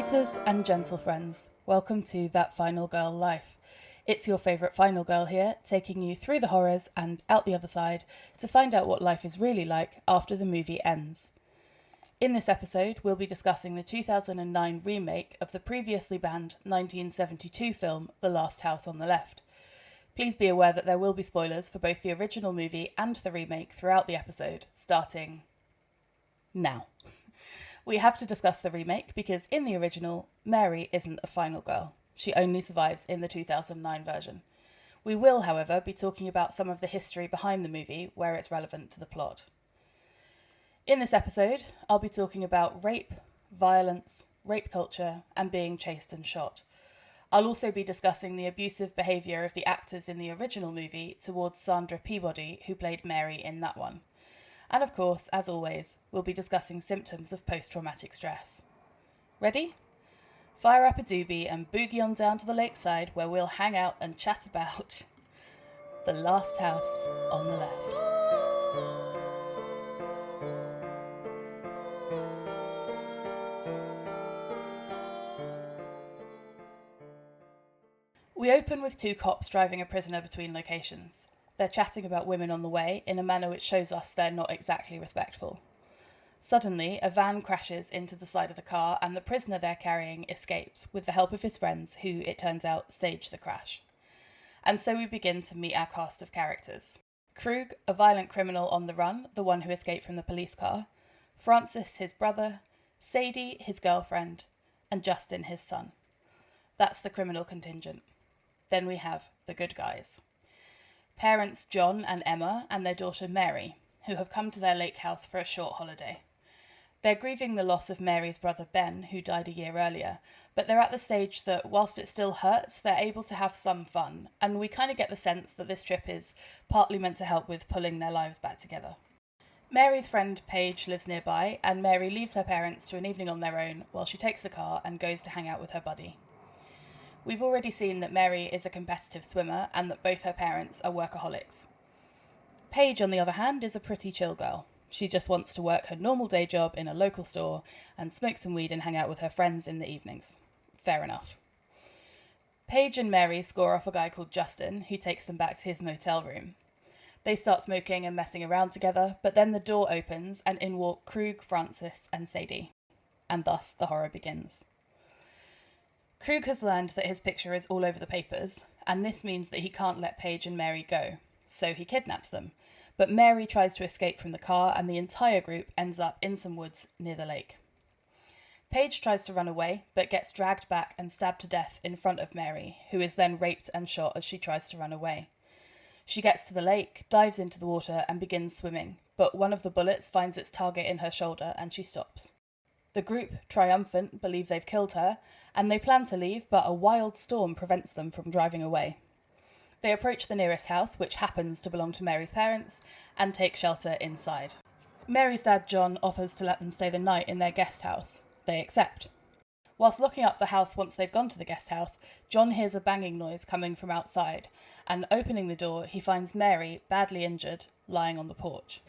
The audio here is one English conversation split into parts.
Writers and gentle friends, welcome to That Final Girl Life. It's your favourite final girl here, taking you through the horrors and out the other side to find out what life is really like after the movie ends. In this episode, we'll be discussing the 2009 remake of the previously banned 1972 film The Last House on the Left. Please be aware that there will be spoilers for both the original movie and the remake throughout the episode, starting now. We have to discuss the remake because in the original, Mary isn't a final girl. She only survives in the 2009 version. We will, however, be talking about some of the history behind the movie where it's relevant to the plot. In this episode, I'll be talking about rape, violence, rape culture, and being chased and shot. I'll also be discussing the abusive behaviour of the actors in the original movie towards Sandra Peabody, who played Mary in that one. And of course, as always, we'll be discussing symptoms of post-traumatic stress. Ready? Fire up a doobie and boogie on down to the lakeside where we'll hang out and chat about The Last House on the Left. We open with two cops driving a prisoner between locations. They're chatting about women on the way in a manner which shows us they're not exactly respectful. Suddenly, a van crashes into the side of the car and the prisoner they're carrying escapes with the help of his friends who, it turns out, staged the crash. And so we begin to meet our cast of characters. Krug, a violent criminal on the run, the one who escaped from the police car. Francis, his brother. Sadie, his girlfriend. And Justin, his son. That's the criminal contingent. Then we have the good guys. Parents John and Emma and their daughter Mary, who have come to their lake house for a short holiday. They're grieving the loss of Mary's brother Ben, who died a year earlier, but they're at the stage that, whilst it still hurts, they're able to have some fun, and we kind of get the sense that this trip is partly meant to help with pulling their lives back together. Mary's friend Paige lives nearby, and Mary leaves her parents to an evening on their own while she takes the car and goes to hang out with her buddy. We've already seen that Mary is a competitive swimmer and that both her parents are workaholics. Paige, on the other hand, is a pretty chill girl. She just wants to work her normal day job in a local store and smoke some weed and hang out with her friends in the evenings. Fair enough. Paige and Mary score off a guy called Justin, who takes them back to his motel room. They start smoking and messing around together, but then the door opens and in walk Krug, Francis, and Sadie. And thus the horror begins. Krug has learned that his picture is all over the papers, and this means that he can't let Paige and Mary go, so he kidnaps them. But Mary tries to escape from the car, and the entire group ends up in some woods near the lake. Paige tries to run away, but gets dragged back and stabbed to death in front of Mary, who is then raped and shot as she tries to run away. She gets to the lake, dives into the water, and begins swimming, but one of the bullets finds its target in her shoulder, and she stops. The group, triumphant, believe they've killed her, and they plan to leave, but a wild storm prevents them from driving away. They approach the nearest house, which happens to belong to Mary's parents, and take shelter inside. Mary's dad, John, offers to let them stay the night in their guest house. They accept. Whilst locking up the house once they've gone to the guest house, John hears a banging noise coming from outside, and opening the door, he finds Mary, badly injured, lying on the porch.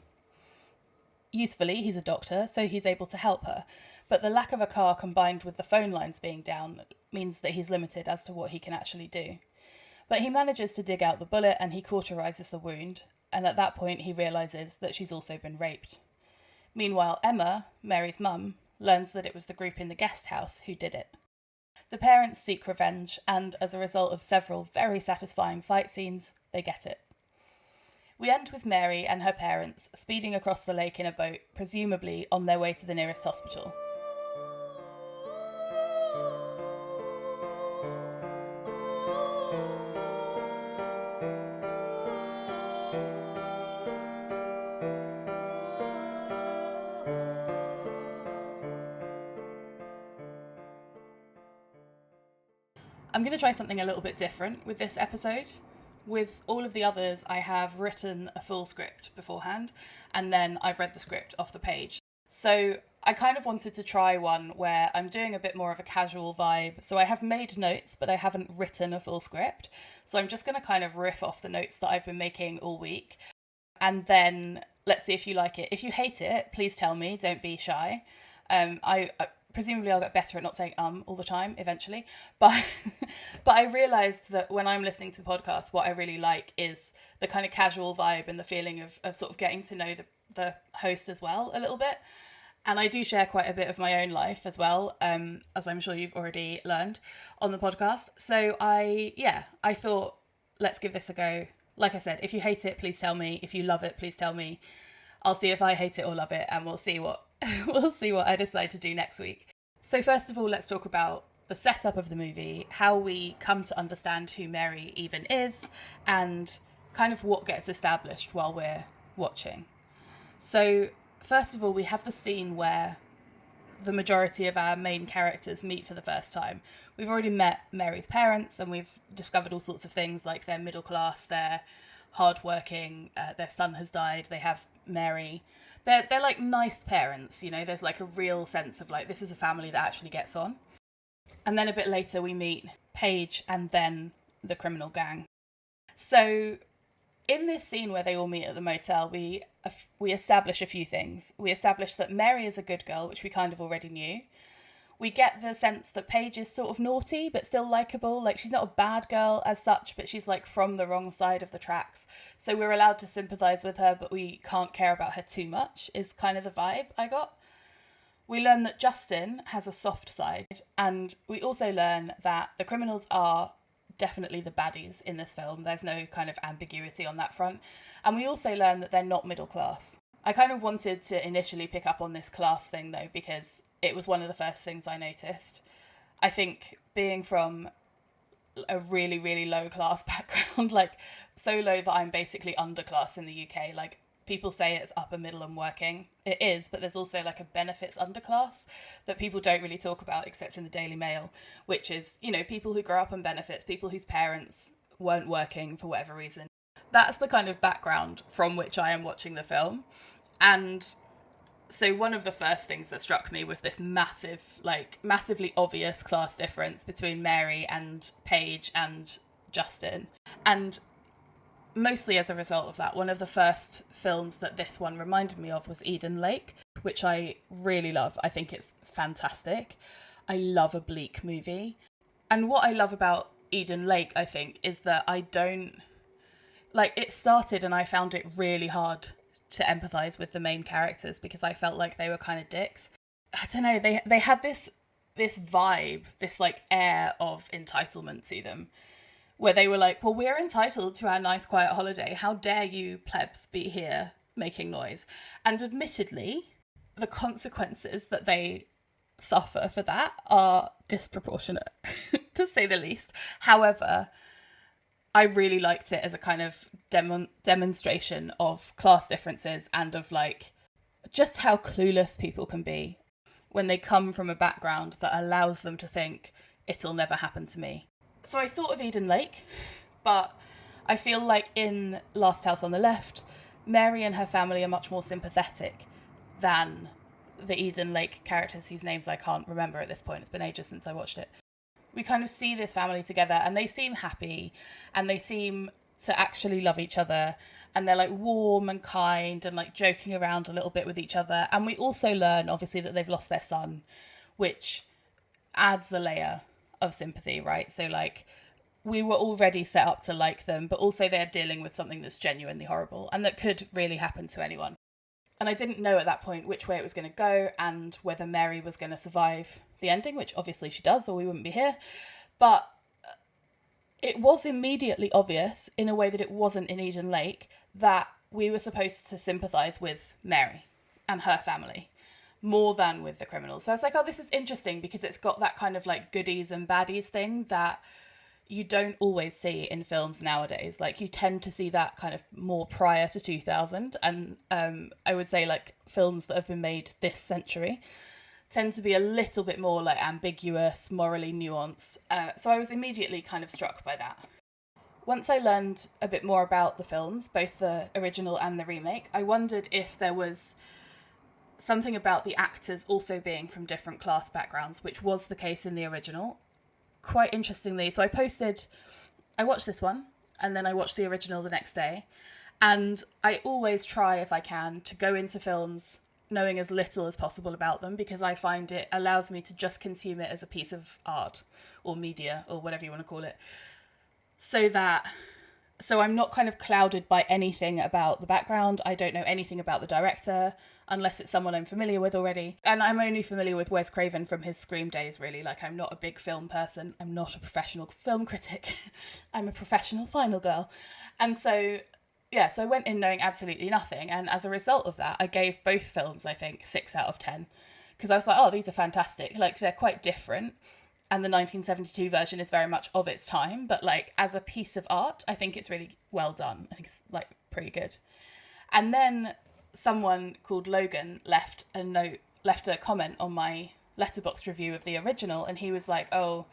Usefully, he's a doctor, so he's able to help her, but the lack of a car combined with the phone lines being down means that he's limited as to what he can actually do. But he manages to dig out the bullet and he cauterizes the wound, and at that point he realizes that she's also been raped. Meanwhile, Emma, Mary's mum, learns that it was the group in the guest house who did it. The parents seek revenge, and as a result of several very satisfying fight scenes, they get it. We end with Mary and her parents speeding across the lake in a boat, presumably on their way to the nearest hospital. I'm going to try something a little bit different with this episode. With all of the others, I have written a full script beforehand, and then I've read the script off the page. So I kind of wanted to try one where I'm doing a bit more of a casual vibe. So I have made notes, but I haven't written a full script. So I'm just going to kind of riff off the notes that I've been making all week. And then let's see if you like it. If you hate it, please tell me, don't be shy. I presumably I'll get better at not saying all the time eventually. But but I realised that when I'm listening to podcasts, what I really like is the kind of casual vibe and the feeling of sort of getting to know the host as well a little bit. And I do share quite a bit of my own life as well, as I'm sure you've already learned on the podcast. So I thought, let's give this a go. Like I said, if you hate it, please tell me. If you love it, please tell me. I'll see if I hate it or love it, and we'll see what I decide to do next week. So first of all, let's talk about the setup of the movie, how we come to understand who Mary even is, and kind of what gets established while we're watching. So first of all, we have the scene where the majority of our main characters meet for the first time. We've already met Mary's parents, and we've discovered all sorts of things, like they're middle class, they're hardworking, their son has died, they have Mary. They're like nice parents, you know, there's like a real sense of like, this is a family that actually gets on. And then a bit later we meet Paige and then the criminal gang. So in this scene where they all meet at the motel, we establish a few things. We establish that Mary is a good girl, which we kind of already knew. We get the sense that Paige is sort of naughty, but still likeable. Like, she's not a bad girl as such, but she's like from the wrong side of the tracks. So we're allowed to sympathise with her, but we can't care about her too much, is kind of the vibe I got. We learn that Justin has a soft side, and we also learn that the criminals are definitely the baddies in this film. There's no kind of ambiguity on that front. And we also learn that they're not middle class. I kind of wanted to initially pick up on this class thing though, because it was one of the first things I noticed. I think being from a really, really low class background, like so low that I'm basically underclass in the UK, like people say it's upper middle and working. It is, but there's also like a benefits underclass that people don't really talk about except in the Daily Mail, which is, you know, people who grow up on benefits, people whose parents weren't working for whatever reason. That's the kind of background from which I am watching the film. And so one of the first things that struck me was this massively obvious class difference between Mary and Paige and Justin. And mostly as a result of that, one of the first films that this one reminded me of was Eden Lake, which I really love. I think it's fantastic. I love a bleak movie. And what I love about Eden Lake, I think, is that it started and I found it really hard to empathise with the main characters because I felt like they were kind of dicks. I don't know, they had this vibe, this like air of entitlement to them, where they were like, well, we're entitled to our nice quiet holiday. How dare you plebs be here making noise? And admittedly, the consequences that they suffer for that are disproportionate, to say the least. However, I really liked it as a kind of demonstration of class differences and of like just how clueless people can be when they come from a background that allows them to think it'll never happen to me. So I thought of Eden Lake, but I feel like in Last House on the Left, Mary and her family are much more sympathetic than the Eden Lake characters whose names I can't remember at this point. It's been ages since I watched it. We kind of see this family together and they seem happy and they seem to actually love each other and they're like warm and kind and like joking around a little bit with each other. And we also learn obviously that they've lost their son, which adds a layer of sympathy, right? So like we were already set up to like them, but also they're dealing with something that's genuinely horrible and that could really happen to anyone. And I didn't know at that point which way it was going to go and whether Mary was going to survive the ending, which obviously she does, or we wouldn't be here. But it was immediately obvious, in a way that it wasn't in Eden Lake, that we were supposed to sympathise with Mary and her family more than with the criminals. So I was like, oh, this is interesting because it's got that kind of like goodies and baddies thing that you don't always see in films nowadays. Like you tend to see that kind of more prior to 2000. And I would say like films that have been made this century tend to be a little bit more like ambiguous, morally nuanced. So I was immediately kind of struck by that. Once I learned a bit more about the films, both the original and the remake, I wondered if there was something about the actors also being from different class backgrounds, which was the case in the original. Quite interestingly, so I watched this one and then I watched the original the next day, and I always try, if I can, to go into films knowing as little as possible about them, because I find it allows me to just consume it as a piece of art or media or whatever you want to call it. So I'm not kind of clouded by anything about the background. I don't know anything about the director unless it's someone I'm familiar with already. And I'm only familiar with Wes Craven from his Scream days, really. Like, I'm not a big film person. I'm not a professional film critic. I'm a professional final girl. And so I went in knowing absolutely nothing. And as a result of that, I gave both films, I think, 6 out of 10. Because I was like, oh, these are fantastic. Like, they're quite different. And the 1972 version is very much of its time. But, like, as a piece of art, I think it's really well done. I think it's, like, pretty good. And then someone called Logan left a comment on my Letterboxd review of the original. And he was like, oh,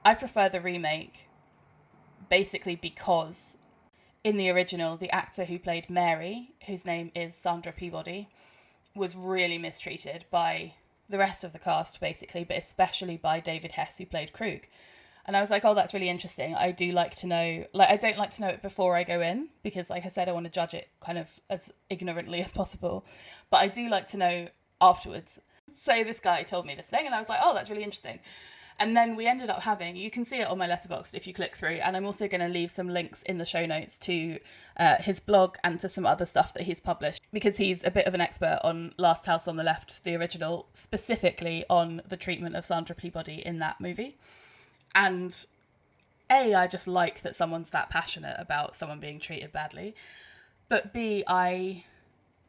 I prefer the remake basically because in the original, the actor who played Mary, whose name is Sandra Peabody, was really mistreated by the rest of the cast, basically, but especially by David Hess, who played Krug. And I was like, oh, that's really interesting. I do like to know, like, I don't like to know it before I go in, because, like I said, I want to judge it kind of as ignorantly as possible. But I do like to know afterwards. So this guy told me this thing, and I was like, oh, that's really interesting. And then we ended up having, you can see it on my Letterboxd if you click through, and I'm also going to leave some links in the show notes to his blog and to some other stuff that he's published, because he's a bit of an expert on Last House on the Left, the original, specifically on the treatment of Sandra Peabody in that movie. And I just like that someone's that passionate about someone being treated badly. But B,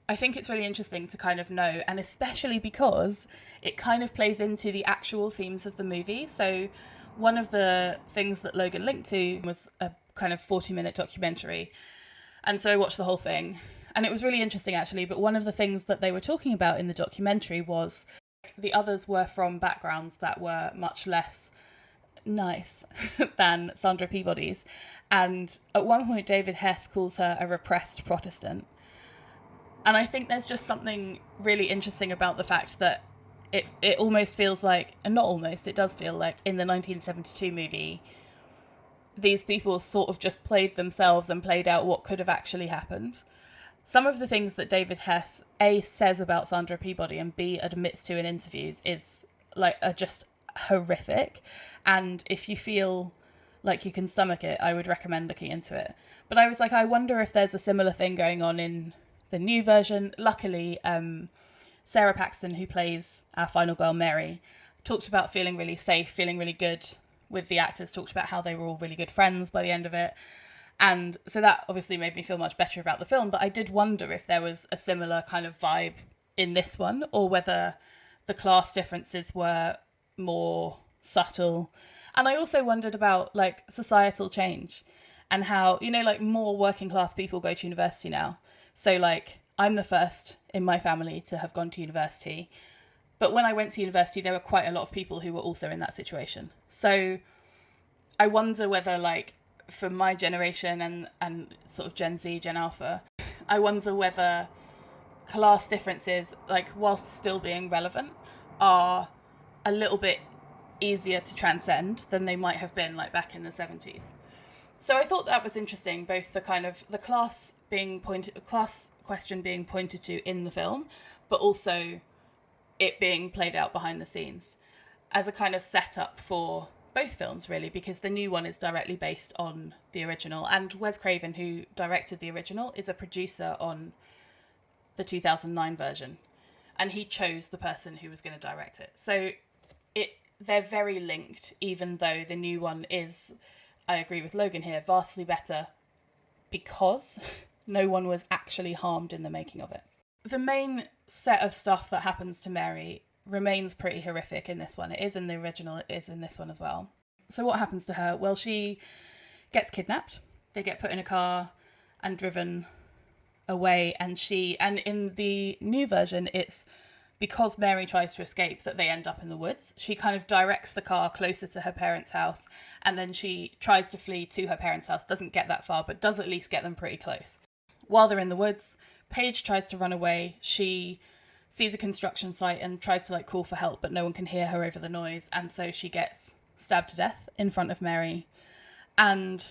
I think it's really interesting to kind of know, and especially because it kind of plays into the actual themes of the movie. So one of the things that Logan linked to was a kind of 40-minute documentary. And so I watched the whole thing. And it was really interesting, actually. But one of the things that they were talking about in the documentary was the others were from backgrounds that were much less nice than Sandra Peabody's. And at one point, David Hess calls her a repressed Protestant. And I think there's just something really interesting about the fact that it almost feels like, and not almost, it does feel like in the 1972 movie, these people sort of just played themselves and played out what could have actually happened. Some of the things that David Hess, A, says about Sandra Peabody and B, admits to in interviews are just horrific. And if you feel like you can stomach it, I would recommend looking into it. But I was like, I wonder if there's a similar thing going on in the new version. Luckily, Sara Paxton, who plays our final girl, Mary, talked about feeling really safe, feeling really good with the actors, talked about how they were all really good friends by the end of it. And so that obviously made me feel much better about the film. But I did wonder if there was a similar kind of vibe in this one, or whether the class differences were more subtle. And I also wondered about, like, societal change and how, you know, like, more working class people go to university now. So, like, I'm the first in my family to have gone to university. But when I went to university, there were quite a lot of people who were also in that situation. So I wonder whether, like, for my generation and sort of Gen Z, Gen Alpha, I wonder whether class differences, like, whilst still being relevant, are a little bit easier to transcend than they might have been, like, back in the 70s. So I thought that was interesting, both the kind of the class question being pointed to in the film, but also it being played out behind the scenes as a kind of setup for both films, really, because the new one is directly based on the original. And Wes Craven, who directed the original, is a producer on the 2009 version. And he chose the person who was going to direct it. So they're very linked, even though the new one is, I agree with Logan here, vastly better because no one was actually harmed in the making of it. The main set of stuff that happens to Mary remains pretty horrific in this one. It is in the original, it is in this one as well. So what happens to her? Well, she gets kidnapped. They get put in a car and driven away, and in the new version, it's because Mary tries to escape that they end up in the woods. She kind of directs the car closer to her parents' house, and then she tries to flee to her parents' house, doesn't get that far, but does at least get them pretty close. While they're in the woods, Paige tries to run away. She sees a construction site and tries to, like, call for help, but no one can hear her over the noise, and so she gets stabbed to death in front of Mary. And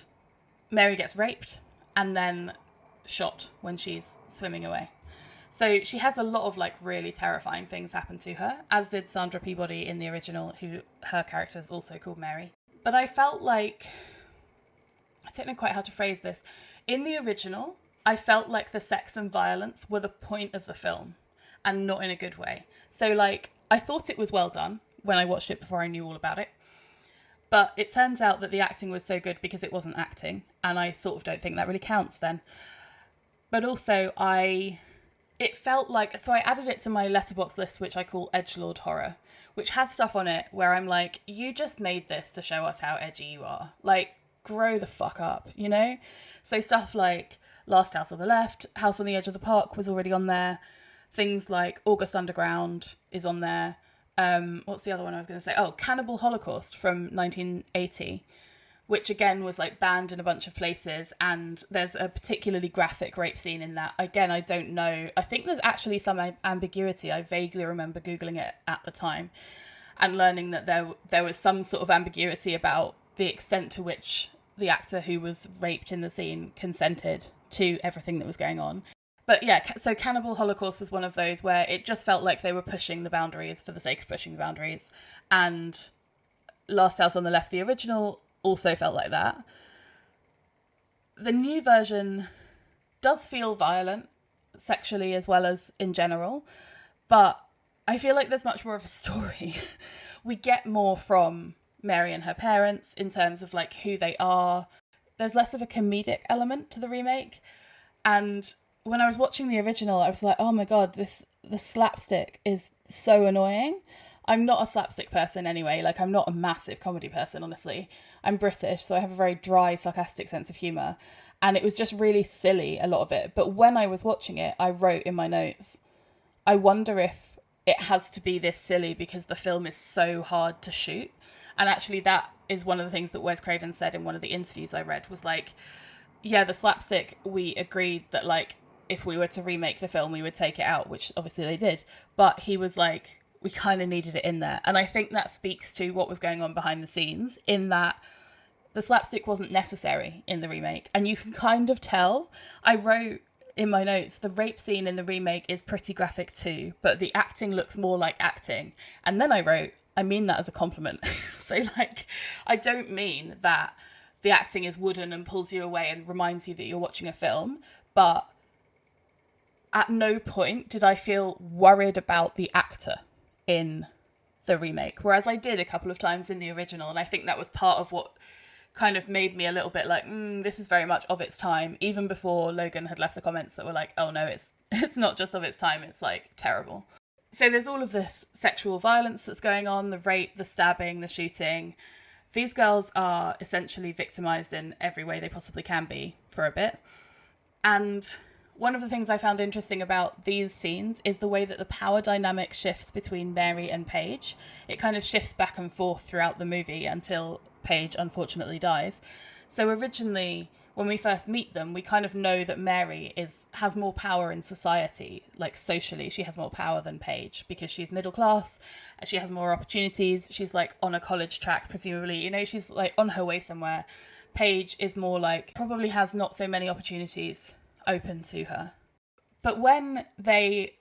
Mary gets raped and then shot when she's swimming away. So she has a lot of like really terrifying things happen to her, as did Sandra Peabody in the original, who her character is also called Mary. But I felt like, I don't know quite how to phrase this. In the original, I felt like the sex and violence were the point of the film, and not in a good way. So like, I thought it was well done when I watched it before I knew all about it. But it turns out that the acting was so good because it wasn't acting, and I sort of don't think that really counts then. But also, it felt like, so I added it to my letterbox list, which I call Edgelord Horror, which has stuff on it where I'm like, you just made this to show us how edgy you are. Like, grow the fuck up, you know? So stuff like Last House on the Left, House on the Edge of the Park was already on there. Things like August Underground is on there. What's the other one I was going to say? Oh, Cannibal Holocaust from 1980. Which again was like banned in a bunch of places, and there's a particularly graphic rape scene in that. Again, I don't know. I think there's actually some ambiguity. I vaguely remember Googling it at the time and learning that there was some sort of ambiguity about the extent to which the actor who was raped in the scene consented to everything that was going on. But yeah, so Cannibal Holocaust was one of those where it just felt like they were pushing the boundaries for the sake of pushing the boundaries. And Last House on the Left, the original, also felt like that. The new version does feel violent, sexually as well as in general, but I feel like there's much more of a story. We get more from Mary and her parents in terms of like who they are. There's less of a comedic element to the remake. And when I was watching the original, I was like, oh my god, the slapstick is so annoying. I'm not a slapstick person anyway. Like, I'm not a massive comedy person, honestly. I'm British, so I have a very dry, sarcastic sense of humour. And it was just really silly, a lot of it. But when I was watching it, I wrote in my notes, I wonder if it has to be this silly because the film is so hard to shoot. And actually, that is one of the things that Wes Craven said in one of the interviews I read, was like, yeah, the slapstick, we agreed that, like, if we were to remake the film, we would take it out, which obviously they did. But he was like, we kind of needed it in there. And I think that speaks to what was going on behind the scenes, in that the slapstick wasn't necessary in the remake. And you can kind of tell. I wrote in my notes, the rape scene in the remake is pretty graphic too, but the acting looks more like acting. And then I wrote, I mean that as a compliment. So like, I don't mean that the acting is wooden and pulls you away and reminds you that you're watching a film, but at no point did I feel worried about the actor in the remake, whereas I did a couple of times in the original. And I think that was part of what kind of made me a little bit like, this is very much of its time, even before Logan had left the comments that were like, oh no, it's not just of its time, it's like terrible. So there's all of this sexual violence that's going on, the rape, the stabbing, the shooting. These girls are essentially victimized in every way they possibly can be for a bit. And one of the things I found interesting about these scenes is the way that the power dynamic shifts between Mary and Paige. It kind of shifts back and forth throughout the movie until Paige unfortunately dies. So originally, when we first meet them, we kind of know that Mary has more power in society, like socially. She has more power than Paige because she's middle class, she has more opportunities, she's like on a college track, presumably, you know, she's like on her way somewhere. Paige is more like, probably has not so many opportunities open to her. But when they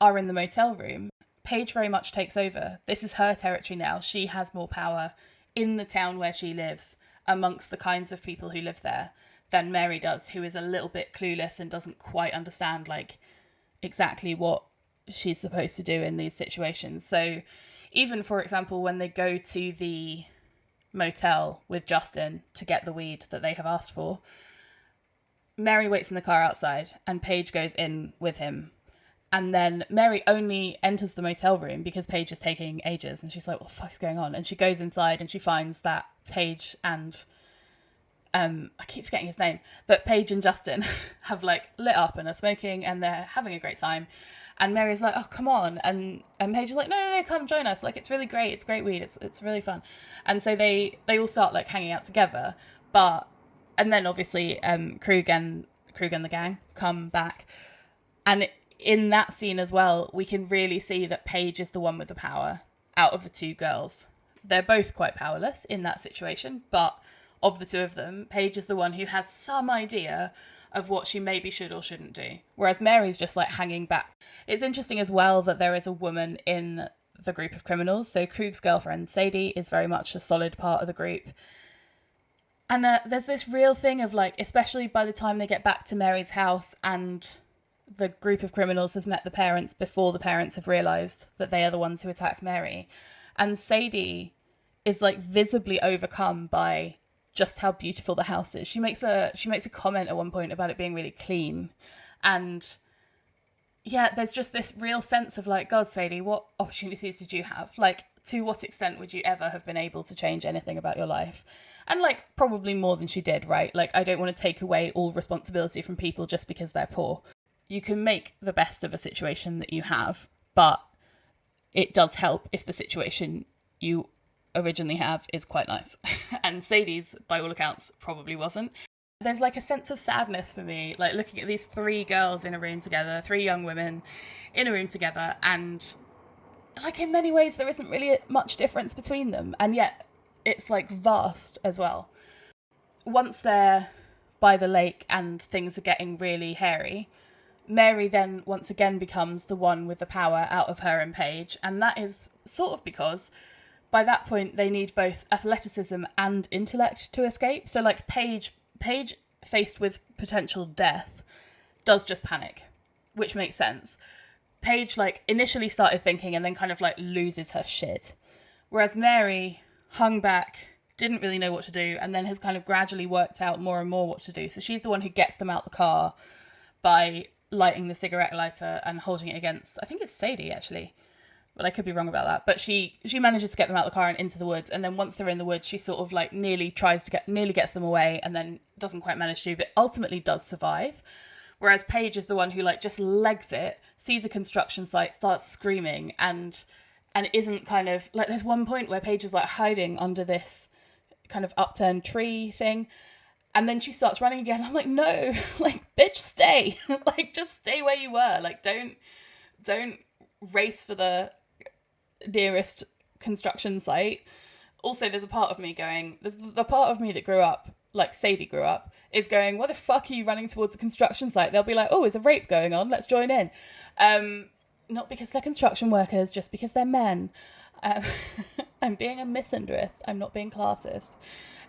are in the motel room, Paige very much takes over. This is her territory now. She has more power in the town where she lives, amongst the kinds of people who live there, than Mary does, who is a little bit clueless and doesn't quite understand like exactly what she's supposed to do in these situations. So even, for example, when they go to the motel with Justin to get the weed that they have asked for, Mary waits in the car outside and Paige goes in with him. And then Mary only enters the motel room because Paige is taking ages. And she's like, what the fuck is going on? And she goes inside and she finds that Paige and, I keep forgetting his name, but Paige and Justin have like lit up and are smoking and they're having a great time. And Mary's like, oh, come on. And Paige is like, no, come join us. Like, it's really great. It's great weed. It's really fun. And so they all start like hanging out together. And then obviously Krug and the gang come back. And in that scene as well, we can really see that Paige is the one with the power out of the two girls. They're both quite powerless in that situation, but of the two of them, Paige is the one who has some idea of what she maybe should or shouldn't do, whereas Mary's just like hanging back. It's interesting as well that there is a woman in the group of criminals. So Krug's girlfriend, Sadie, is very much a solid part of the group. And there's this real thing of like, especially by the time they get back to Mary's house and the group of criminals has met the parents before the parents have realised that they are the ones who attacked Mary. And Sadie is like visibly overcome by just how beautiful the house is. She makes a comment at one point about it being really clean. And yeah, there's just this real sense of like, God, Sadie, what opportunities did you have? Like, to what extent would you ever have been able to change anything about your life? And like, probably more than she did, right? Like, I don't want to take away all responsibility from people just because they're poor. You can make the best of a situation that you have, but it does help if the situation you originally have is quite nice. And Sadie's, by all accounts, probably wasn't. There's like a sense of sadness for me, like looking at these three girls in a room together, three young women in a room together, and like in many ways there isn't really much difference between them, and yet it's like vast as well. Once they're by the lake and things are getting really hairy, Mary then once again becomes the one with the power out of her and Paige, and that is sort of because by that point they need both athleticism and intellect to escape. So like Paige faced with potential death does just panic, which makes sense. Paige like initially started thinking and then kind of like loses her shit, whereas Mary hung back, didn't really know what to do, and then has kind of gradually worked out more and more what to do. So she's the one who gets them out the car by lighting the cigarette lighter and holding it against, I think it's Sadie actually, but I could be wrong about that. But she manages to get them out of the car and into the woods, and then once they're in the woods, she sort of like nearly gets them away, and then doesn't quite manage to, but ultimately does survive. Whereas Paige is the one who like just legs it, sees a construction site, starts screaming, and isn't kind of like, there's one point where Paige is like hiding under this kind of upturned tree thing, and then she starts running again. I'm like, no, like, bitch, stay. Like, just stay where you were. Like, don't race for the nearest construction site. Also, there's a part of me that grew up, like Sadie grew up, is going, why the fuck are you running towards a construction site? They'll be like, oh, is a rape going on? Let's join in. Not because they're construction workers, just because they're men. I'm being a misandrist. I'm not being classist.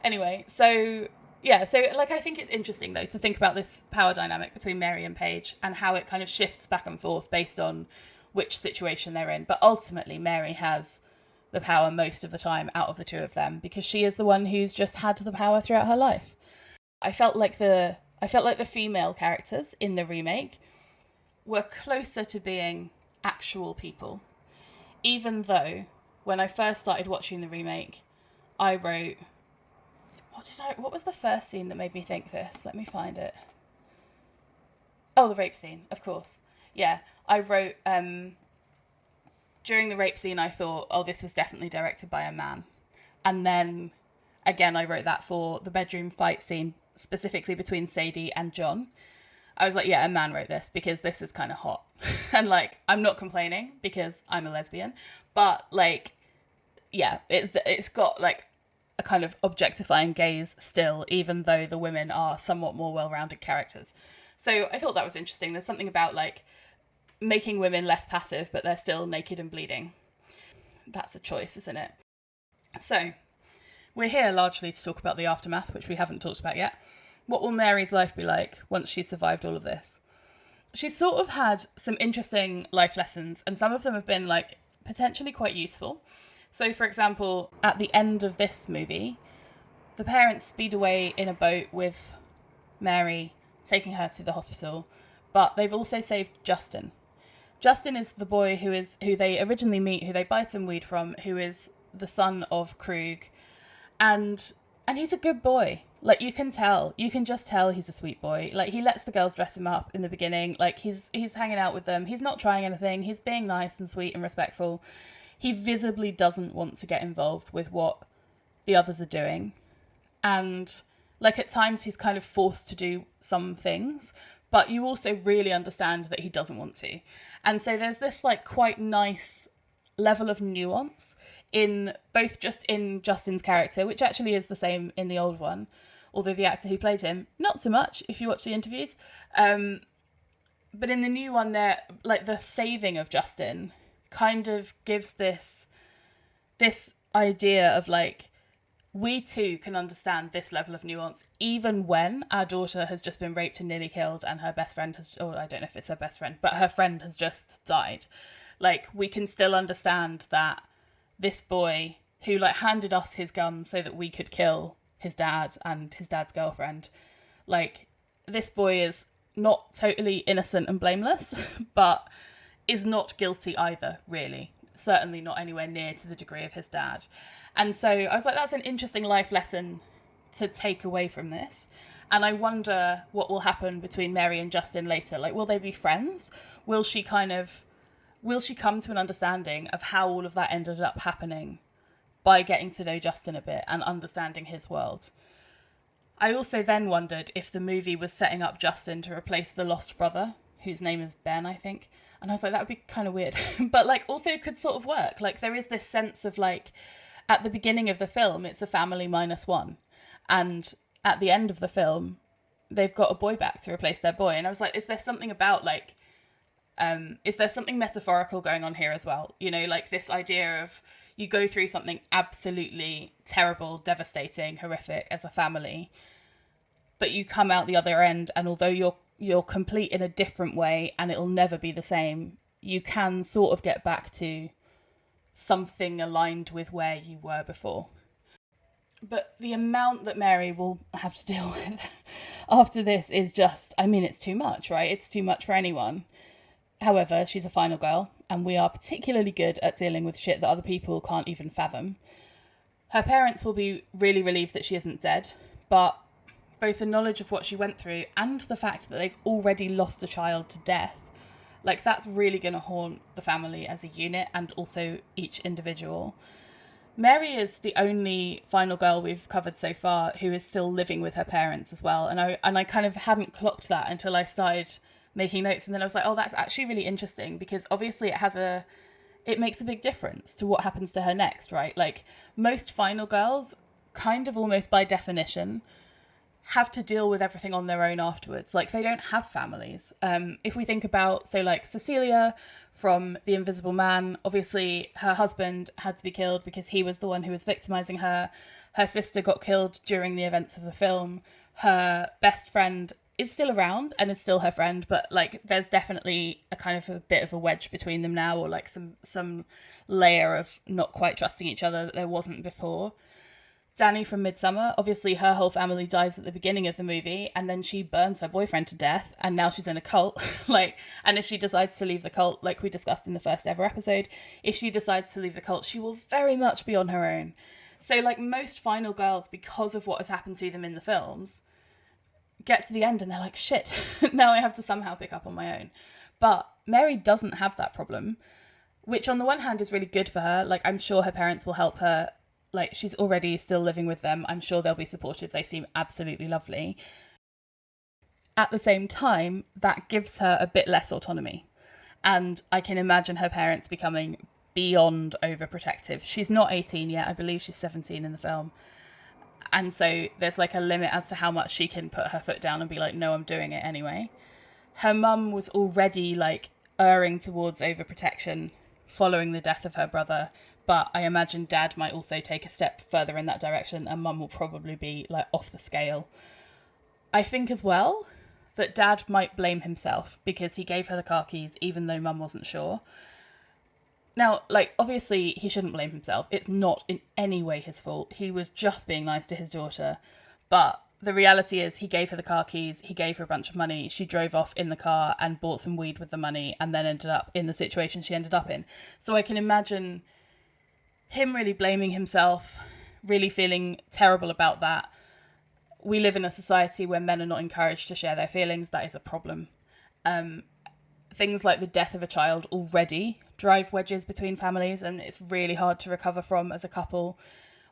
Anyway, so like, I think it's interesting though to think about this power dynamic between Mary and Paige and how it kind of shifts back and forth based on which situation they're in. But ultimately, Mary has the power most of the time out of the two of them because she is the one who's just had the power throughout her life. I felt like the female characters in the remake were closer to being actual people, even though when I first started watching the remake, I wrote, what was the first scene that made me think this? Let me find it. Oh, the rape scene, of course. Yeah, I wrote, during the rape scene, I thought, oh, this was definitely directed by a man. And then, again, I wrote that for the bedroom fight scene, specifically between Sadie and John. I was like, yeah, a man wrote this because this is kind of hot. And, like, I'm not complaining because I'm a lesbian. But, like, yeah, it's got, like, a kind of objectifying gaze still, even though the women are somewhat more well-rounded characters. So I thought that was interesting. There's something about, like, making women less passive, but they're still naked and bleeding. That's a choice, isn't it? So, we're here largely to talk about the aftermath, which we haven't talked about yet. What will Mary's life be like once she's survived all of this? She's sort of had some interesting life lessons, and some of them have been, like, potentially quite useful. So, for example, at the end of this movie, the parents speed away in a boat with Mary, taking her to the hospital, but they've also saved Justin. Justin is the boy who they originally meet, who they buy some weed from, who is the son of Krug, and he's a good boy. Like, you can just tell he's a sweet boy. Like, he lets the girls dress him up in the beginning. Like, he's hanging out with them. He's not trying anything. He's being nice and sweet and respectful. He visibly doesn't want to get involved with what the others are doing. And, like, at times he's kind of forced to do some things, but you also really understand that he doesn't want to. And so there's this, like, quite nice level of nuance in both just in Justin's character, which actually is the same in the old one, although the actor who played him, not so much if you watch the interviews. But in the new one, there, like, the saving of Justin kind of gives this idea of, like, we too can understand this level of nuance, even when our daughter has just been raped and nearly killed and her best friend has, or I don't know if it's her best friend, but her friend has just died. Like, we can still understand that this boy who, like, handed us his gun so that we could kill his dad and his dad's girlfriend, like, this boy is not totally innocent and blameless, but is not guilty either, really. Certainly not anywhere near to the degree of his dad. And so I was like, that's an interesting life lesson to take away from this. And I wonder what will happen between Mary and Justin later. Like, will they be friends? Will she come to an understanding of how all of that ended up happening by getting to know Justin a bit and understanding his world? I also then wondered if the movie was setting up Justin to replace the lost brother, whose name is Ben, I think. And I was like, that would be kind of weird. But, like, also could sort of work. Like, there is this sense of, like, at the beginning of the film, it's a family minus one. And at the end of the film, they've got a boy back to replace their boy. And I was like, is there something about, like, is there something metaphorical going on here as well? You know, like, this idea of you go through something absolutely terrible, devastating, horrific as a family, but you come out the other end, and although you're complete in a different way and it'll never be the same, you can sort of get back to something aligned with where you were before. But the amount that Mary will have to deal with after this is just, I mean, it's too much, right? It's too much for anyone. However, she's a final girl, and we are particularly good at dealing with shit that other people can't even fathom. Her parents will be really relieved that she isn't dead, but both the knowledge of what she went through and the fact that they've already lost a child to death, like, that's really going to haunt the family as a unit and also each individual. Mary is the only final girl we've covered so far who is still living with her parents as well, and I kind of hadn't clocked that until I started making notes, and then I was like, oh, that's actually really interesting, because obviously it makes a big difference to what happens to her next, right? Like, most final girls, kind of almost by definition, have to deal with everything on their own afterwards. Like, they don't have families. If we think about, so, like, Cecilia from The Invisible Man, obviously her husband had to be killed because he was the one who was victimizing her. Her sister got killed during the events of the film. Her best friend is still around and is still her friend, but, like, there's definitely a kind of a bit of a wedge between them now, or, like, some layer of not quite trusting each other that there wasn't before. Danny from Midsummer, obviously her whole family dies at the beginning of the movie, and then she burns her boyfriend to death, and now she's in a cult. Like, and if she decides to leave the cult, like we discussed in the first ever episode, if she decides to leave the cult, she will very much be on her own. So, like, most final girls, because of what has happened to them in the films, get to the end and they're like, shit, now I have to somehow pick up on my own. But Mary doesn't have that problem, which on the one hand is really good for her. Like, I'm sure her parents will help her. Like, she's already still living with them. I'm sure they'll be supportive. They seem absolutely lovely. At the same time, that gives her a bit less autonomy. And I can imagine her parents becoming beyond overprotective. She's not 18 yet. I believe she's 17 in the film. And so there's, like, a limit as to how much she can put her foot down and be like, no, I'm doing it anyway. Her mum was already, like, erring towards overprotection following the death of her brother. But I imagine Dad might also take a step further in that direction, and Mum will probably be, like, off the scale. I think as well that Dad might blame himself because he gave her the car keys even though Mum wasn't sure. Now, like, obviously he shouldn't blame himself. It's not in any way his fault. He was just being nice to his daughter. But the reality is he gave her the car keys, he gave her a bunch of money, she drove off in the car and bought some weed with the money and then ended up in the situation she ended up in. So I can imagine him really blaming himself, really feeling terrible about that. We live in a society where men are not encouraged to share their feelings. That is a problem. Things like the death of a child already drive wedges between families, and it's really hard to recover from as a couple.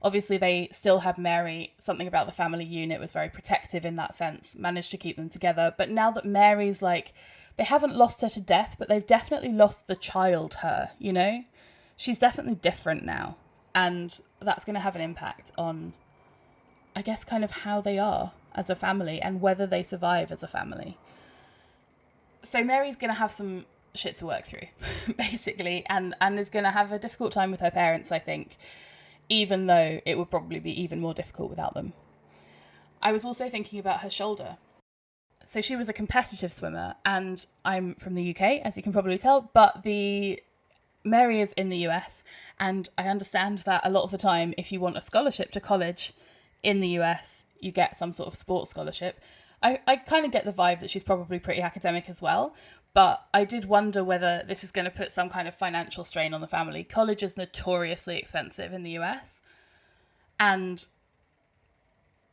Obviously, they still had Mary. Something about the family unit was very protective in that sense, managed to keep them together. But now that Mary's, like, they haven't lost her to death, but they've definitely lost the child her, you know? She's definitely different now. And that's going to have an impact on, I guess, kind of how they are as a family and whether they survive as a family. So Mary's going to have some shit to work through, basically, and is going to have a difficult time with her parents, I think, even though it would probably be even more difficult without them. I was also thinking about her shoulder. So she was a competitive swimmer, and I'm from the UK, as you can probably tell, but Mary is in the US, and I understand that a lot of the time, if you want a scholarship to college in the US, you get some sort of sports scholarship. I kind of get the vibe that she's probably pretty academic as well, but I did wonder whether this is going to put some kind of financial strain on the family. College is notoriously expensive in the US, and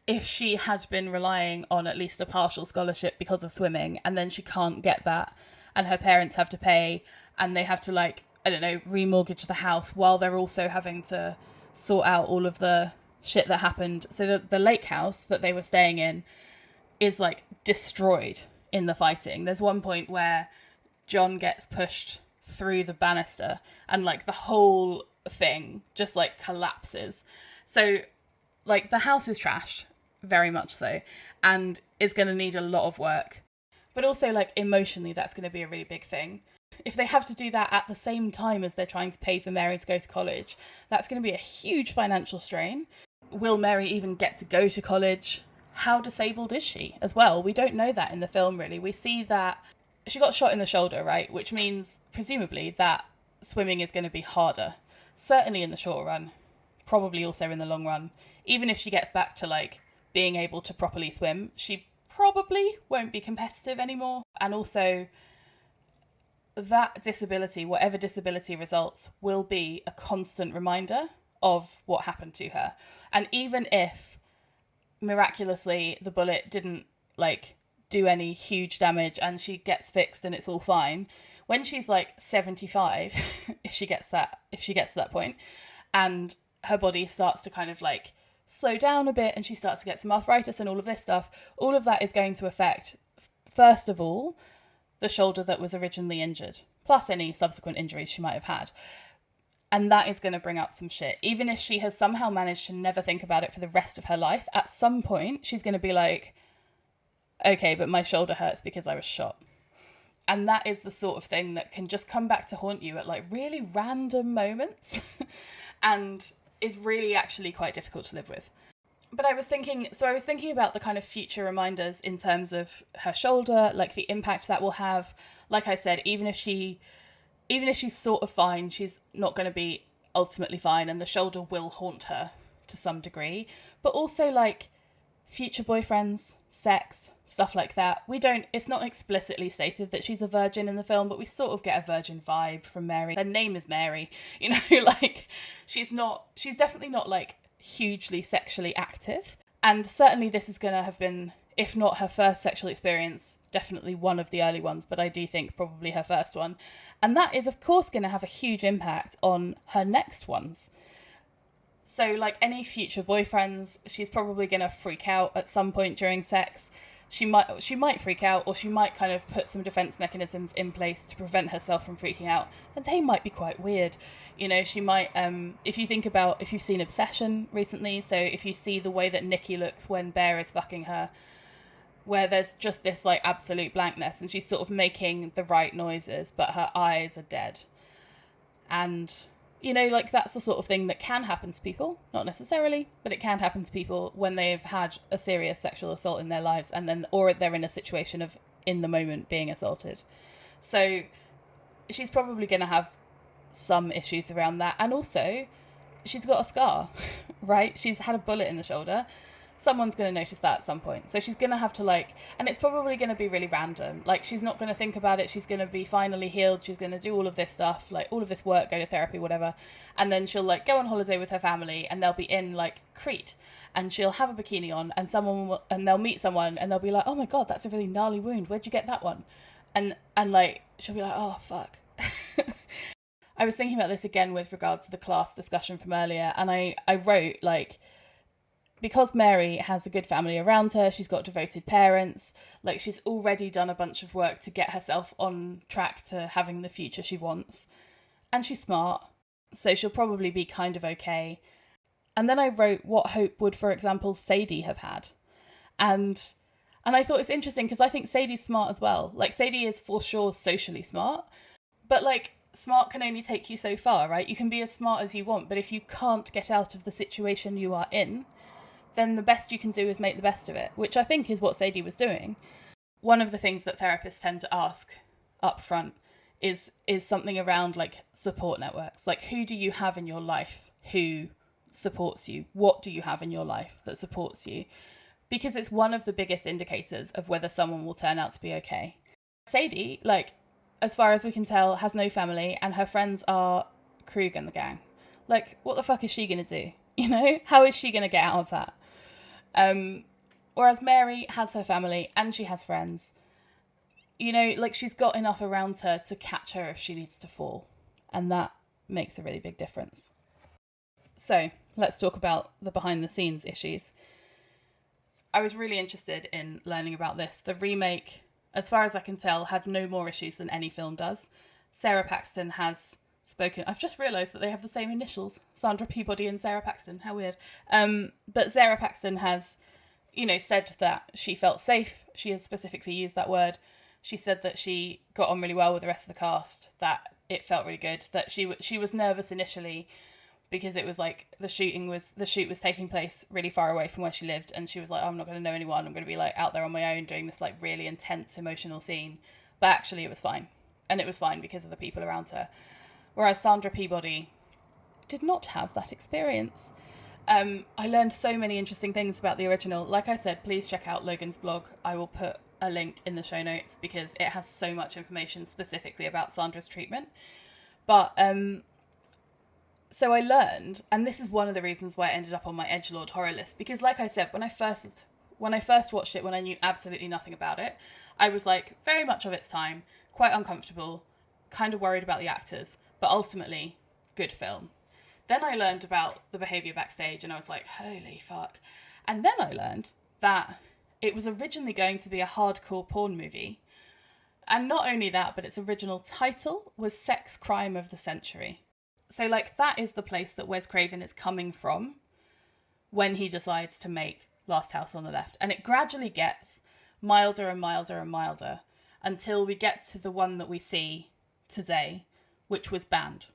if she had been relying on at least a partial scholarship because of swimming, and then she can't get that, and her parents have to pay, and they have to, like, I don't know, remortgage the house while they're also having to sort out all of the shit that happened. So the lake house that they were staying in is, like, destroyed in the fighting. There's one point where John gets pushed through the banister and, like, the whole thing just, like, collapses. So, like, the house is trashed, very much so, and is going to need a lot of work. But also, like, emotionally, that's going to be a really big thing. If they have to do that at the same time as they're trying to pay for Mary to go to college, that's going to be a huge financial strain. Will Mary even get to go to college? How disabled is she as well? We don't know that in the film, really. We see that she got shot in the shoulder, right? Which means, presumably, that swimming is going to be harder. Certainly in the short run. Probably also in the long run. Even if she gets back to, like, being able to properly swim, she probably won't be competitive anymore. And also, that disability, whatever disability results, will be a constant reminder of what happened to her. And even if miraculously the bullet didn't, like, do any huge damage and she gets fixed and it's all fine, when she's, like, 75, if she gets to that point, and her body starts to kind of, like, slow down a bit and she starts to get some arthritis and all of this stuff, all of that is going to affect, first of all, the shoulder that was originally injured, plus any subsequent injuries she might have had. And that is going to bring up some shit. Even if she has somehow managed to never think about it for the rest of her life, at some point she's going to be like, okay, but my shoulder hurts because I was shot. And that is the sort of thing that can just come back to haunt you at, like, really random moments and is really actually quite difficult to live with. But I was thinking about the kind of future reminders in terms of her shoulder, like the impact that will have. Like I said, even if she's sort of fine, she's not going to be ultimately fine, and the shoulder will haunt her to some degree. But also, like, future boyfriends, sex, stuff like that. It's not explicitly stated that she's a virgin in the film, but we sort of get a virgin vibe from Mary. Her name is Mary, you know, like, she's definitely not, like, hugely sexually active. And certainly this is going to have been, if not her first sexual experience, definitely one of the early ones, but I do think probably her first one. And that is, of course, going to have a huge impact on her next ones. So, like, any future boyfriends, she's probably going to freak out at some point during sex. She might freak out, or she might kind of put some defense mechanisms in place to prevent herself from freaking out, and they might be quite weird. You know, she might, if you've seen Obsession recently, so if you see the way that Nikki looks when Bear is fucking her, where there's just this, like, absolute blankness, and she's sort of making the right noises, but her eyes are dead. And, you know, like, that's the sort of thing that can happen to people. Not necessarily, but it can happen to people when they've had a serious sexual assault in their lives, or they're in a situation of, in the moment, being assaulted. So she's probably going to have some issues around that. And also, she's got a scar, right? She's had a bullet in the shoulder. Someone's going to notice that at some point. So she's going to have to, like, and it's probably going to be really random. Like, she's not going to think about it. She's going to be finally healed. She's going to do all of this stuff, like, all of this work, go to therapy, whatever. And then she'll, like, go on holiday with her family, and they'll be in, like, Crete. And she'll have a bikini on, and they'll meet someone, and they'll be like, oh my God, that's a really gnarly wound. Where'd you get that one? And like, she'll be like, oh, fuck. I was thinking about this again with regard to the class discussion from earlier, and I wrote, like, because Mary has a good family around her, she's got devoted parents, like, she's already done a bunch of work to get herself on track to having the future she wants. And she's smart. So she'll probably be kind of okay. And then I wrote, what hope would, for example, Sadie have had? And I thought it's interesting because I think Sadie's smart as well. Like, Sadie is for sure socially smart, but like, smart can only take you so far, right? You can be as smart as you want, but if you can't get out of the situation you are in, then the best you can do is make the best of it, which I think is what Sadie was doing. One of the things that therapists tend to ask up front is something around like support networks. Like, who do you have in your life who supports you? What do you have in your life that supports you? Because it's one of the biggest indicators of whether someone will turn out to be okay. Sadie, like, as far as we can tell, has no family, and her friends are Krug and the gang. Like, what the fuck is she going to do? You know? How is she going to get out of that? Whereas Mary has her family and she has friends. You know, like, she's got enough around her to catch her if she needs to fall. And that makes a really big difference. So, let's talk about the behind-the-scenes issues. I was really interested in learning about this. The remake, as far as I can tell, had no more issues than any film does. Sara Paxton has spoken. I've just realised that they have the same initials. Sandra Peabody and Sara Paxton. How weird. But Sara Paxton has, you know, said that she felt safe. She has specifically used that word. She said that she got on really well with the rest of the cast, that it felt really good, that she was nervous initially because it was like the shoot was taking place really far away from where she lived, and she was like, oh, I'm not going to know anyone, I'm going to be like out there on my own doing this like really intense emotional scene. But actually it was fine, and it was fine because of the people around her. Whereas Sandra Peabody did not have that experience. I learned so many interesting things about the original. Like I said, please check out Logan's blog. I will put a link in the show notes because it has so much information specifically about Sandra's treatment. But so I learned, and this is one of the reasons why I ended up on my edgelord horror list, because like I said, when I first watched it, when I knew absolutely nothing about it, I was like, very much of its time, quite uncomfortable, kind of worried about the actors, but ultimately, good film. Then I learned about the behaviour backstage, and I was like, holy fuck. And then I learned that it was originally going to be a hardcore porn movie. And not only that, but its original title was Sex Crime of the Century. So, like, that is the place that Wes Craven is coming from when he decides to make Last House on the Left. And it gradually gets milder and milder and milder until we get to the one that we see today, which was banned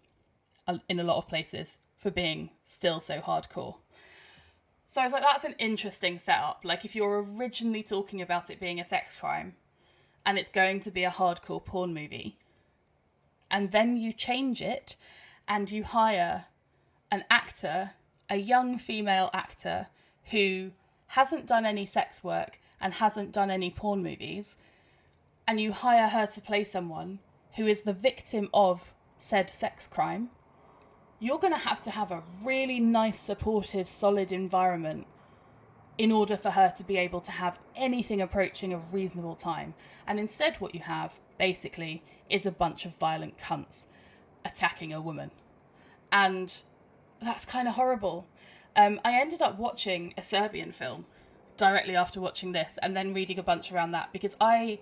in a lot of places for being still so hardcore. So I was like, that's an interesting setup. Like, if you're originally talking about it being a sex crime and it's going to be a hardcore porn movie, and then you change it and you hire an actor, a young female actor who hasn't done any sex work and hasn't done any porn movies, and you hire her to play someone who is the victim of said sex crime, you're going to have a really nice, supportive, solid environment in order for her to be able to have anything approaching a reasonable time. And instead what you have, basically, is a bunch of violent cunts attacking a woman. And that's kind of horrible. I ended up watching a Serbian film directly after watching this, and then reading a bunch around that, because I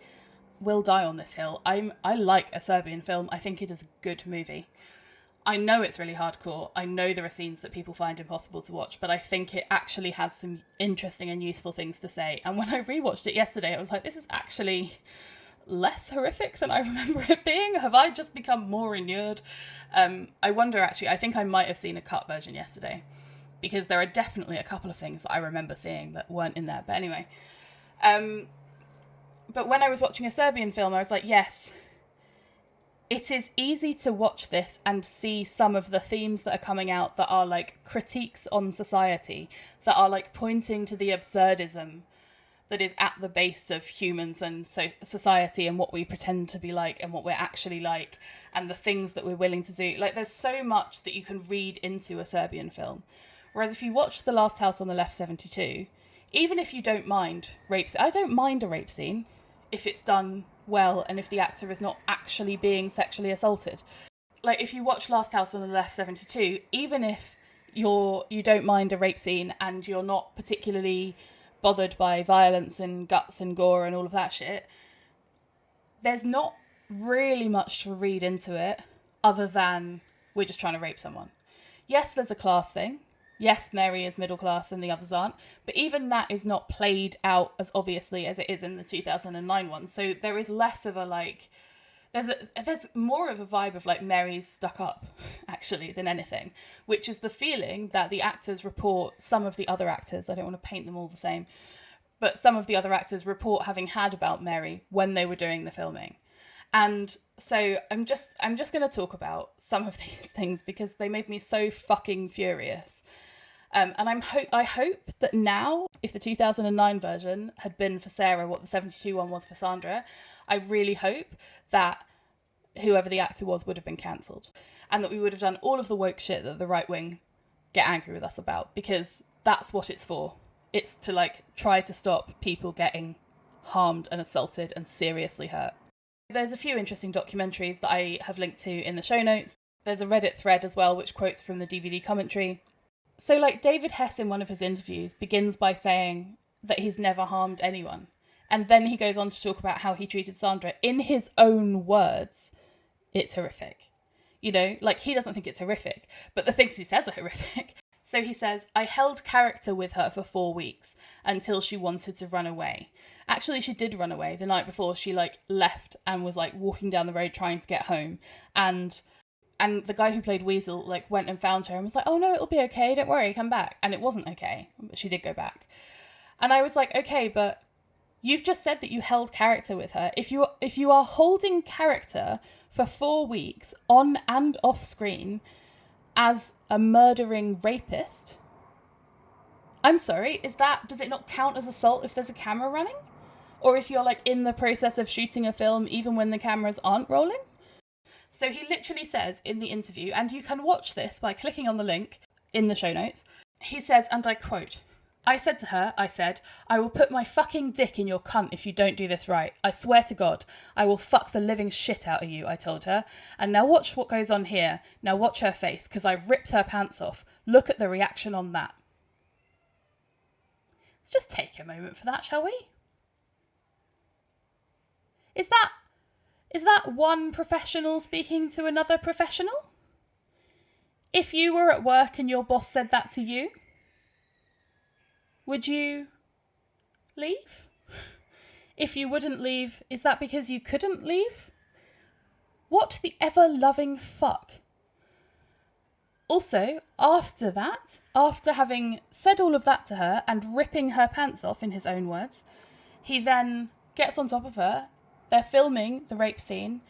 will die on this hill. I like a Serbian film. I think it is a good movie. I know it's really hardcore. I know there are scenes that people find impossible to watch, but I think it actually has some interesting and useful things to say. And when I rewatched it yesterday, I was like, this is actually less horrific than I remember it being. Have I just become more inured? I wonder, actually, I think I might have seen a cut version yesterday, because there are definitely a couple of things that I remember seeing that weren't in there. But anyway, but when I was watching a Serbian film, I was like, yes, it is easy to watch this and see some of the themes that are coming out that are like critiques on society, that are like pointing to the absurdism that is at the base of humans and society, and what we pretend to be like and what we're actually like, and the things that we're willing to do. Like, there's so much that you can read into a Serbian film. Whereas if you watch The Last House on the Left 72, even if you don't mind rapes, I don't mind a rape scene if it's done well and if the actor is not actually being sexually assaulted. Like, if you watch Last House on the Left 72, even if you don't mind a rape scene and you're not particularly bothered by violence and guts and gore and all of that shit, there's not really much to read into it other than we're just trying to rape someone. Yes, there's a class thing. Yes, Mary is middle class and the others aren't. But even that is not played out as obviously as it is in the 2009 one. So there is less of a like... There's more of a vibe of like Mary's stuck up, actually, than anything. Which is the feeling that the actors report, some of the other actors, I don't want to paint them all the same, but some of the other actors report having had about Mary when they were doing the filming. And so I'm just going to talk about some of these things because they made me so fucking furious. And I hope that now, if the 2009 version had been for Sarah what the 72 one was for Sandra, I really hope that whoever the actor was would have been cancelled. And that we would have done all of the woke shit that the right wing get angry with us about, because that's what it's for. It's to like try to stop people getting harmed and assaulted and seriously hurt. There's a few interesting documentaries that I have linked to in the show notes. There's a Reddit thread as well, which quotes from the DVD commentary. So like David Hess in one of his interviews begins by saying that he's never harmed anyone. And then he goes on to talk about how he treated Sandra. In his own words, it's horrific. You know, like he doesn't think it's horrific, but the things he says are horrific. So he says, I held character with her for 4 weeks until she wanted to run away. Actually, she did run away the night before. She like left and was like walking down the road trying to get home. And the guy who played Weasel like went and found her and was like, oh no, it'll be okay. Don't worry, come back. And it wasn't okay. But she did go back. And I was like, okay, but you've just said that you held character with her. If you are holding character for 4 weeks on and off screen as a murdering rapist, I'm sorry, does it not count as assault if there's a camera running? Or if you're like in the process of shooting a film even when the cameras aren't rolling? So he literally says in the interview, and you can watch this by clicking on the link in the show notes, he says, and I quote, I said to her, I will put my fucking dick in your cunt if you don't do this right. I swear to God, I will fuck the living shit out of you, I told her. And now watch what goes on here. Now watch her face, because I ripped her pants off. Look at the reaction on that. Let's just take a moment for that, shall we? Is that one professional speaking to another professional? If you were at work and your boss said that to you, would you leave? If you wouldn't leave, is that because you couldn't leave? What the ever-loving fuck? Also, after that, after having said all of that to her and ripping her pants off, in his own words, he then gets on top of her. They're filming the rape scene.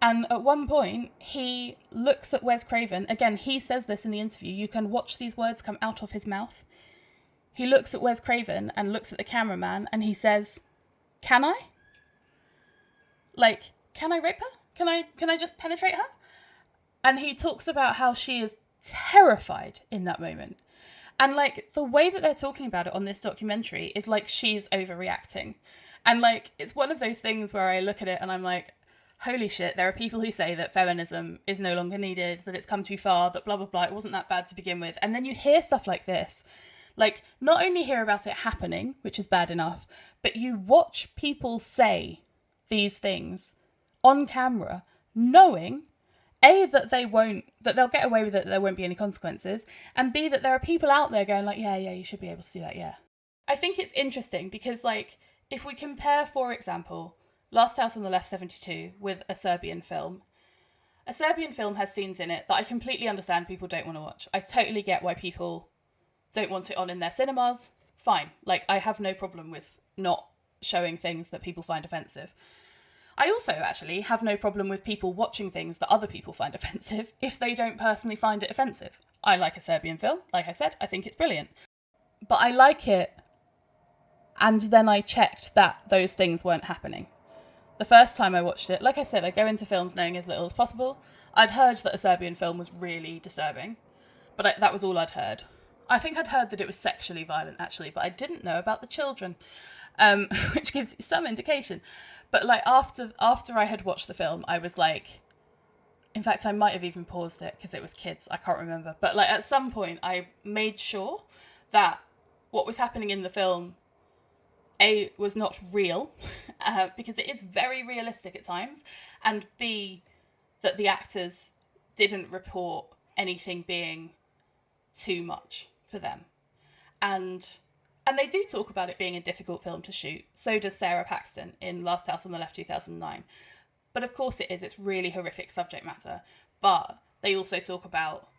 And at one point, he looks at Wes Craven. Again, he says this in the interview. You can watch these words come out of his mouth. He looks at Wes Craven and looks at the cameraman and he says, can I? Like, can I rape her? Can I just penetrate her? And he talks about how she is terrified in that moment. And like the way that they're talking about it on this documentary is like she's overreacting. And like, it's one of those things where I look at it and I'm like, holy shit, there are people who say that feminism is no longer needed, that it's come too far, that blah, blah, blah, it wasn't that bad to begin with. And then you hear stuff like this. Like, not only hear about it happening, which is bad enough, but you watch people say these things on camera, knowing, A, that they'll get away with it, that there won't be any consequences, and B, that there are people out there going like, yeah, you should be able to do that, yeah. I think it's interesting because, like, if we compare, for example, Last House on the Left 72 with a Serbian film has scenes in it that I completely understand people don't want to watch. I totally get why people don't want it on in their cinemas. Fine. Like, I have no problem with not showing things that people find offensive. I also actually have no problem with people watching things that other people find offensive if they don't personally find it offensive. I like a Serbian film. Like I said, I think it's brilliant. But I like it, and then I checked that those things weren't happening. The first time I watched it, like I said, I go into films knowing as little as possible. I'd heard that a Serbian film was really disturbing, but that was all I'd heard. I think I'd heard that it was sexually violent, actually, but I didn't know about the children, which gives you some indication. But like after I had watched the film, I was like, in fact, I might have even paused it because it was kids. I can't remember. But like at some point, I made sure that what was happening in the film, A, was not real, because it is very realistic at times, and B, that the actors didn't report anything being too much for them. And they do talk about it being a difficult film to shoot. So does Sara Paxton in Last House on the Left 2009. But of course it is. It's really horrific subject matter. But they also talk about,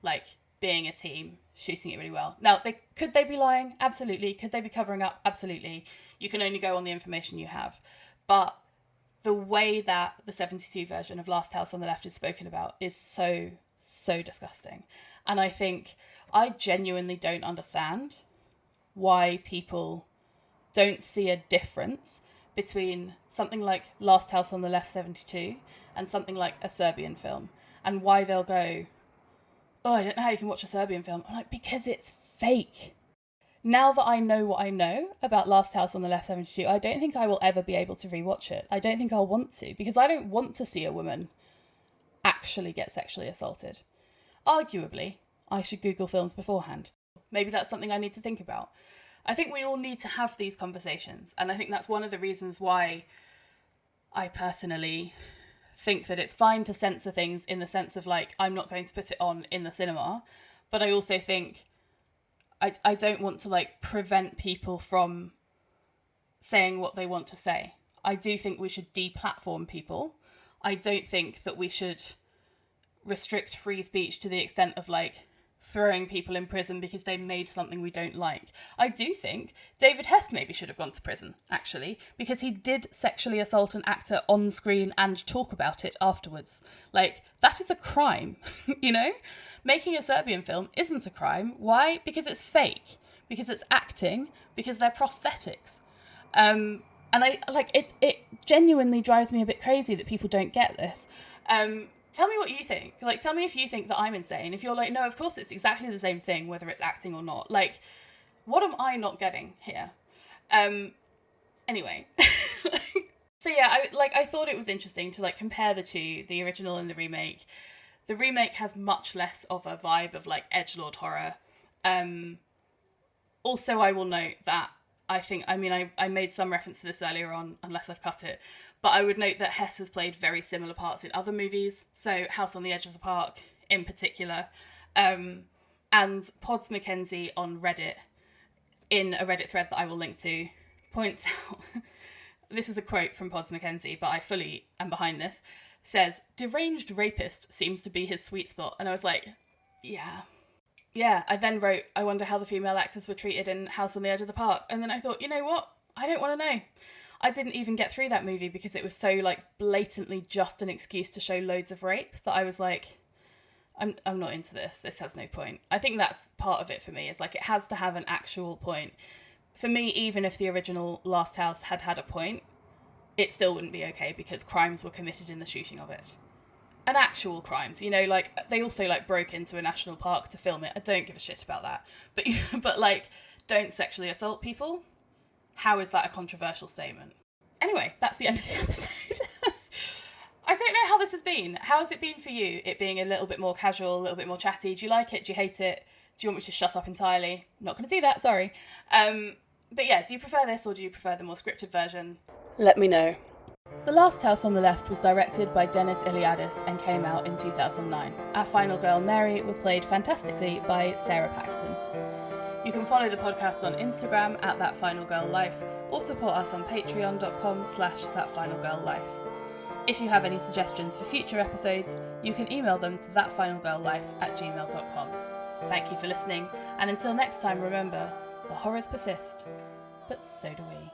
like, being a team, shooting it really well. Now, could they be lying? Absolutely. Could they be covering up? Absolutely. You can only go on the information you have. But the way that the 72 version of Last House on the Left is spoken about is so, so disgusting. And I think I genuinely don't understand why people don't see a difference between something like Last House on the Left 72 and something like a Serbian film, and why they'll go, oh, I don't know how you can watch a Serbian film. I'm like, because it's fake. Now that I know what I know about Last House on the Left 72, I don't think I will ever be able to rewatch it. I don't think I'll want to, because I don't want to see a woman actually get sexually assaulted. Arguably, I should Google films beforehand. Maybe that's something I need to think about. I think we all need to have these conversations, and I think that's one of the reasons why I personally think that it's fine to censor things, in the sense of, like, I'm not going to put it on in the cinema, but I also think I don't want to, like, prevent people from saying what they want to say. I do think we should deplatform people. I don't think that we should restrict free speech to the extent of, like, throwing people in prison because they made something we don't like. I do think David Hess maybe should have gone to prison, actually, because he did sexually assault an actor on screen and talk about it afterwards. Like, that is a crime, you know? Making a Serbian film isn't a crime. Why? Because it's fake. Because it's acting. Because they're prosthetics. And I, like, it genuinely drives me a bit crazy that people don't get this. Tell me what you think. Like, tell me if you think that I'm insane. If you're like, no, of course it's exactly the same thing, whether it's acting or not. Like, what am I not getting here? Anyway. So yeah, I thought it was interesting to, like, compare the two, the original and the remake. The remake has much less of a vibe of, like, edgelord horror. Also, I will note that I made some reference to this earlier on, unless I've cut it, but I would note that Hess has played very similar parts in other movies, so House on the Edge of the Park in particular, and Pods Mackenzie on Reddit, in a Reddit thread that I will link to, points out, this is a quote from Pods Mackenzie, but I fully am behind this, says, deranged rapist seems to be his sweet spot, and I was like, yeah. Yeah, I then wrote, I wonder how the female actors were treated in House on the Edge of the Park. And then I thought, you know what? I don't want to know. I didn't even get through that movie because it was so, like, blatantly just an excuse to show loads of rape that I was like, I'm not into this. This has no point. I think that's part of it for me, is, like, it has to have an actual point. For me, even if the original Last House had had a point, it still wouldn't be okay because crimes were committed in the shooting of it. And actual crimes, you know, like, they also, like, broke into a national park to film it. I don't give a shit about that. But like, don't sexually assault people. How is that a controversial statement? Anyway, that's the end of the episode. I don't know how this has been. How has it been for you? It being a little bit more casual, a little bit more chatty. Do you like it? Do you hate it? Do you want me to shut up entirely? Not going to do that, sorry. But yeah, do you prefer this or do you prefer the more scripted version? Let me know. The Last House on the Left was directed by Dennis Iliadis and came out in 2009. Our final girl, Mary, was played fantastically by Sara Paxton. You can follow the podcast on Instagram at ThatFinalGirlLife or support us on patreon.com/ThatFinalGirlLife. If you have any suggestions for future episodes, you can email them to thatfinalgirllife@gmail.com. Thank you for listening, and until next time, remember, the horrors persist, but so do we.